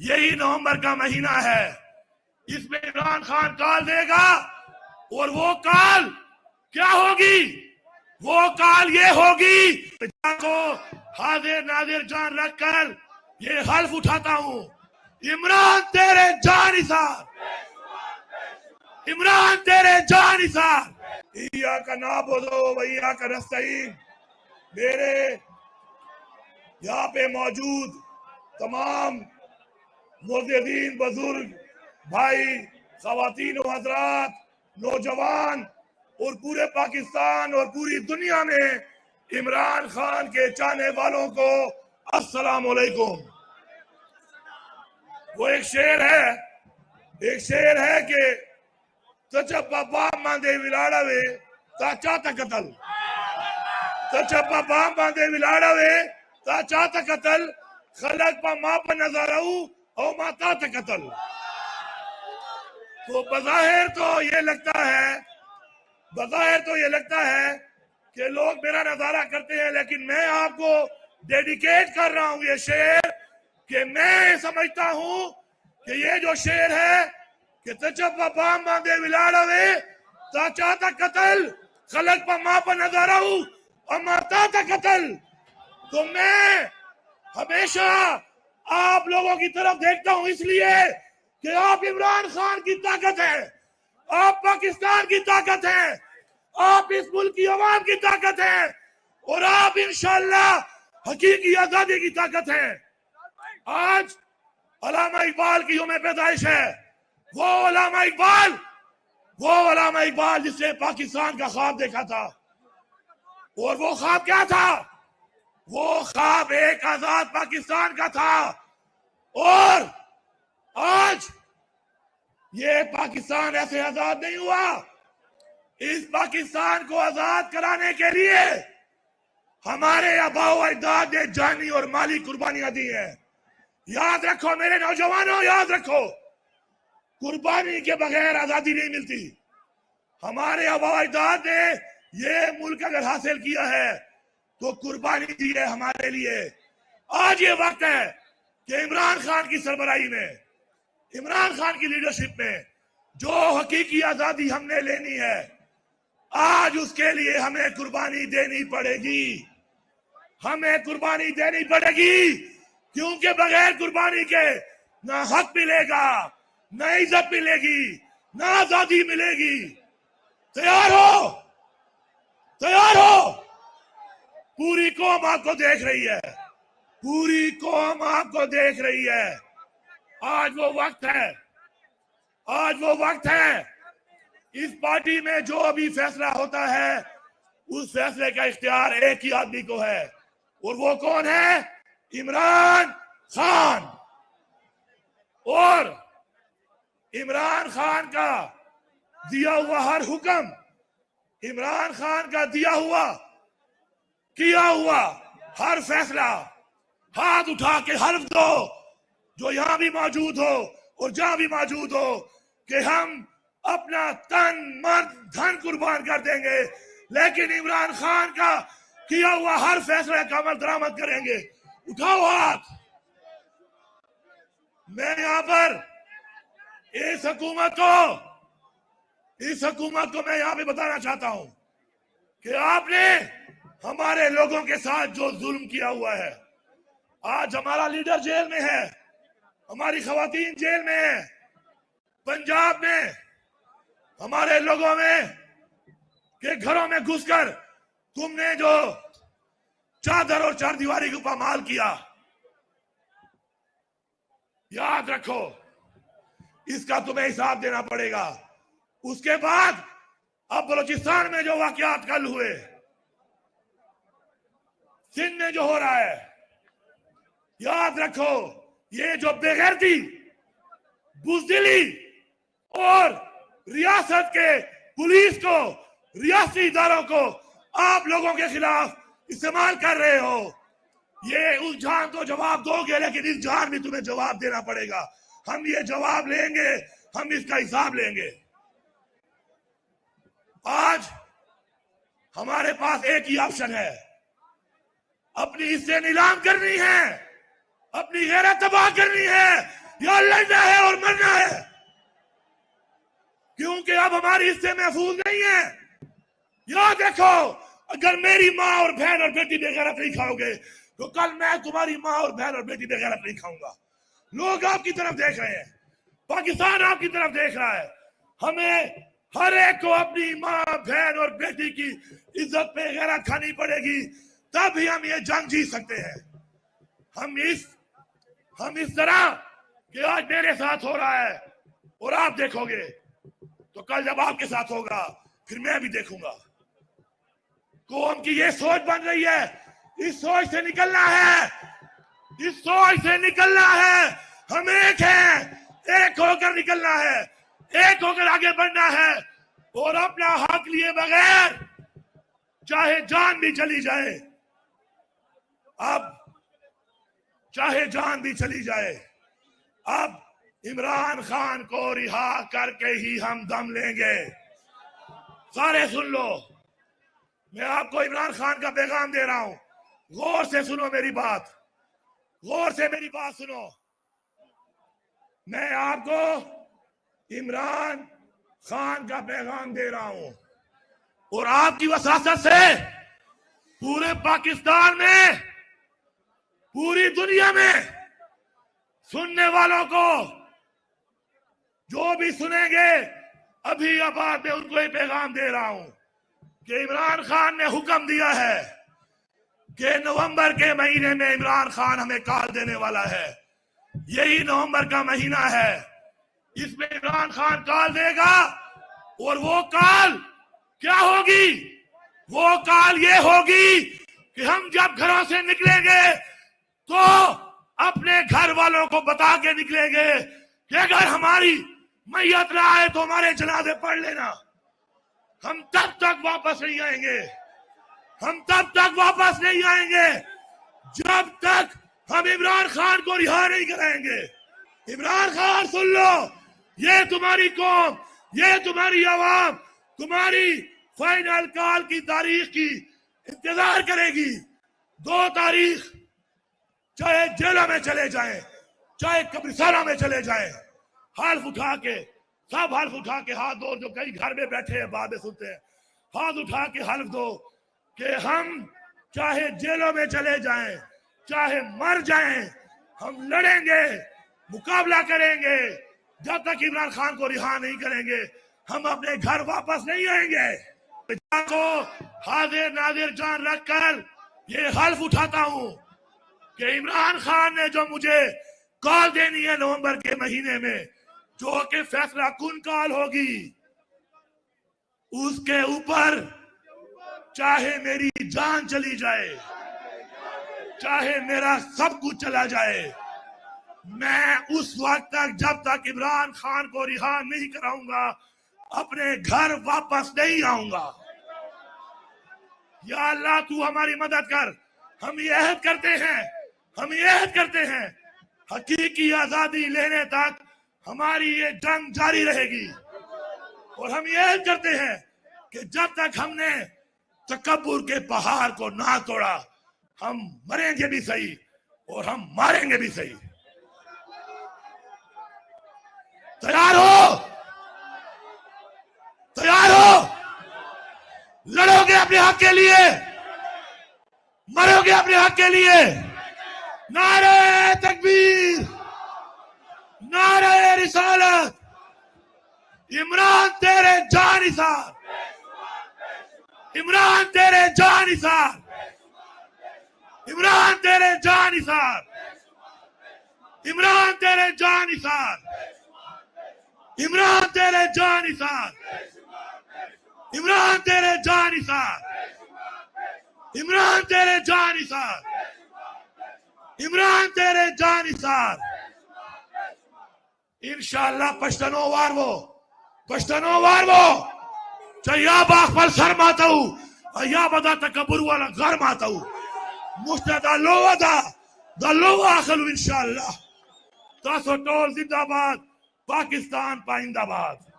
یہی نومبر کا مہینہ ہے، اس میں عمران خان کال دے گا، اور وہ کال کیا ہوگی؟ وہ کال یہ ہوگی کو حاضر ناظر جان رکھ کر یہ حلف اٹھاتا ہوں، عمران تیرے جانثار، عمران تیرے جانثار، ایاک نعبد و ایاک نستعین۔ میرے یہاں پہ موجود تمام معززین بزرگ بھائی، خواتین و حضرات، نوجوان اور پورے پاکستان اور پوری دنیا میں عمران خان کے چاہنے والوں کو السلام علیکم۔ وہ ایک شعر ہے کہ تچپا بام باندھے ولاڑوے تا چاہتا قتل، تچپا بام باندھے ولاڑوے تا چاہتا قتل، خلق پا ماں پا نظارہو او ماتا تا قتل۔ تو بظاہر تو یہ لگتا ہے کہ لوگ میرا نظارہ کرتے ہیں، لیکن میں آپ کو ڈیڈیکیٹ کر رہا ہوں یہ شعر، کہ میں سمجھتا ہوں کہ یہ جو شعر ہے کہ تچپا بام باندھے ولاڑوے تا چاہتا قتل، خلق پا ماں پا نظارہو او ماتا تا قتل، تو میں ہمیشہ آپ لوگوں کی طرف دیکھتا ہوں، اس لیے کہ آپ عمران خان کی طاقت ہیں، آپ پاکستان کی طاقت ہیں، آپ اس ملک کی عوام کی طاقت ہیں، اور آپ انشاءاللہ حقیقی آزادی کی طاقت ہیں۔ آج علامہ اقبال کی یوم پیدائش ہے، وہ علامہ اقبال جس نے پاکستان کا خواب دیکھا تھا، اور وہ خواب کیا تھا؟ وہ خواب ایک آزاد پاکستان کا تھا، اور آج یہ پاکستان ایسے آزاد نہیں ہوا۔ اس پاکستان کو آزاد کرانے کے لیے ہمارے آباء و اجداد نے جانی اور مالی قربانیاں دی ہیں۔ یاد رکھو میرے نوجوانوں، یاد رکھو، قربانی کے بغیر آزادی نہیں ملتی۔ ہمارے آباء و اجداد نے یہ ملک اگر حاصل کیا ہے تو قربانی دی ہے ہمارے لیے۔ آج یہ وقت ہے کہ عمران خان کی سربراہی میں، عمران خان کی لیڈرشپ میں جو حقیقی آزادی ہم نے لینی ہے، آج اس کے لیے ہمیں قربانی دینی پڑے گی، ہمیں قربانی دینی پڑے گی، کیونکہ بغیر قربانی کے نہ حق ملے گا، نہ عزت ملے گی، نہ آزادی ملے گی۔ تیار ہو؟ تیار ہو؟ پوری قوم آپ کو دیکھ رہی ہے، پوری قوم آپ کو دیکھ رہی ہے۔ آج وہ وقت ہے، اس پارٹی میں جو ابھی فیصلہ ہوتا ہے اس فیصلے کا اختیار ایک ہی آدمی کو ہے، اور وہ کون ہے؟ عمران خان۔ اور عمران خان کا دیا ہوا ہر حکم، عمران خان کا دیا ہوا کیا ہوا ہر فیصلہ ہاتھ اٹھا کے حلف دو، جو یہاں بھی موجود ہو اور جہاں بھی موجود ہو، کہ ہم اپنا تن من دھن قربان کر دیں گے، لیکن عمران خان کا کیا ہوا ہر فیصلہ کا عمل درآمد کریں گے۔ اٹھاؤ ہاتھ۔ میں یہاں پر اس حکومت کو میں یہاں پہ بتانا چاہتا ہوں کہ آپ نے ہمارے لوگوں کے ساتھ جو ظلم کیا ہوا ہے، آج ہمارا لیڈر جیل میں ہے، ہماری خواتین جیل میں ہیں، پنجاب میں ہمارے لوگوں میں کے گھروں میں گھس کر تم نے جو چادر اور چار دیواری کو پامال کیا، یاد رکھو اس کا تمہیں حساب دینا پڑے گا۔ اس کے بعد اب بلوچستان میں جو واقعات کل ہوئے، سندھ میں جو ہو رہا ہے، یاد رکھو یہ جو بے غیرتی، بزدلی اور ریاست کے پولیس کو، ریاستی اداروں کو آپ لوگوں کے خلاف استعمال کر رہے ہو، یہ اس جان تو جواب دو گے، لیکن اس جان بھی تمہیں جواب دینا پڑے گا۔ ہم یہ جواب لیں گے، ہم اس کا حساب لیں گے۔ آج ہمارے پاس ایک ہی آپشن ہے، اپنی حصے نیلام کرنی ہے، اپنی غیرت تباہ کرنی ہے، یا لڑنا ہے اور مرنا ہے، کیونکہ اب ہماری حصے محفوظ نہیں ہے۔ یاد رکھو، اگر میری ماں اور بہن اور بیٹی بے غیرت نہیں کھاؤ گے تو کل میں تمہاری ماں اور بہن اور بیٹی بے غیرت نہیں کھاؤں گا۔ لوگ آپ کی طرف دیکھ رہے ہیں، پاکستان آپ کی طرف دیکھ رہا ہے۔ ہمیں ہر ایک کو اپنی ماں بہن اور بیٹی کی عزت پہ غیرت کھانی پڑے گی، تب ہی ہم یہ جنگ جیت سکتے ہیں۔ ہم اس طرح کہ آج میرے ساتھ ہو رہا ہے اور آپ دیکھو گے تو کل جب آپ کے ساتھ ہوگا پھر میں بھی دیکھوں گا۔ قوم کی یہ سوچ بن رہی ہے، اس سوچ سے نکلنا ہے، اس سوچ سے نکلنا ہے۔ ہم ایک ہیں، ایک ہو کر نکلنا ہے، ایک ہو کر آگے بڑھنا ہے، اور اپنا حق لیے بغیر چاہے جان بھی چلی جائے، اب چاہے جان بھی چلی جائے، اب عمران خان کو رہا کر کے ہی ہم دم لیں گے۔ سارے سن لو، میں آپ کو عمران خان کا پیغام دے رہا ہوں، غور سے سنو میری بات، غور سے میری بات سنو۔ میں آپ کو عمران خان کا پیغام دے رہا ہوں، اور آپ کی وساطت سے پورے پاکستان میں، پوری دنیا میں سننے والوں کو، جو بھی سنیں گے ابھی آباد میں ان کو یہ پیغام دے رہا ہوں کہ عمران خان نے حکم دیا ہے کہ نومبر کے مہینے میں عمران خان ہمیں کال دینے والا ہے۔ یہی نومبر کا مہینہ ہے، اس میں عمران خان کال دے گا، اور وہ کال کیا ہوگی؟ وہ کال یہ ہوگی کہ ہم جب گھروں سے نکلیں گے تو اپنے گھر والوں کو بتا کے نکلیں گے کہ اگر ہماری میت نہ آئے تو ہمارے جنازے پڑھ لینا۔ ہم تب تک واپس نہیں آئیں گے، ہم تب تک واپس نہیں آئیں گے جب تک ہم عمران خان کو رہا نہیں کریں گے۔ عمران خان سن لو، یہ تمہاری قوم، یہ تمہاری عوام تمہاری فائنل کال کی تاریخ کی انتظار کرے گی۔ 2 تاریخ چاہے جیلوں میں چلے جائیں، چاہے قبرستانوں میں چلے جائیں، حلف اٹھا کے، سب حلف اٹھا کے ہاتھ دو، جو کئی گھر میں بیٹھے ہیں باتیں سنتے ہیں، ہاتھ اٹھا کے حلف دو کہ ہم چاہے جیلوں میں چلے جائیں، چاہے مر جائیں، ہم لڑیں گے، مقابلہ کریں گے، جب تک عمران خان کو رہا نہیں کریں گے ہم اپنے گھر واپس نہیں آئیں گے۔ کو حاضر ناظر جان رکھ کر یہ حلف اٹھاتا ہوں کہ عمران خان نے جو مجھے کال دینی ہے نومبر کے مہینے میں، جو کہ فیصلہ کن کال ہوگی، اس کے اوپر چاہے میری جان چلی جائے، چاہے میرا سب کچھ چلا جائے، میں اس وقت تک جب تک عمران خان کو رہا نہیں کراؤں گا اپنے گھر واپس نہیں آؤں گا۔ یا اللہ تو ہماری مدد کر۔ ہم یہ عہد کرتے ہیں، ہم یہ عہد کرتے ہیں، حقیقی آزادی لینے تک ہماری یہ جنگ جاری رہے گی، اور ہم یہ عہد کرتے ہیں کہ جب تک ہم نے تکبر کے پہاڑ کو نہ توڑا ہم مریں گے بھی صحیح اور ہم ماریں گے بھی صحیح۔ تیار ہو؟ تیار ہو؟ لڑو گے اپنے حق کے لیے، مرو گے اپنے حق کے لیے۔ نعرہ تکبیر، نعرہ رسالت، عمران تیرے جانثار، عمران تیرے جانثار، عمران تیرے جانثار، عمران تیرے جانثار، عمران تیرے جانثار، عمران تیرے جانثار، عمران تیرے جانثار، عمران تیرے جانثار۔ انشاءاللہ پشتنو وارو، پشتنو وارو، چاہیا باخ پر سر ماتاو، یا بدا تکبر والا غر ماتاو، مستدہ لوہ دا لوہ آخلو انشاءاللہ۔ تاسو ٹول زندہ باد، پاکستان پائندہ باد۔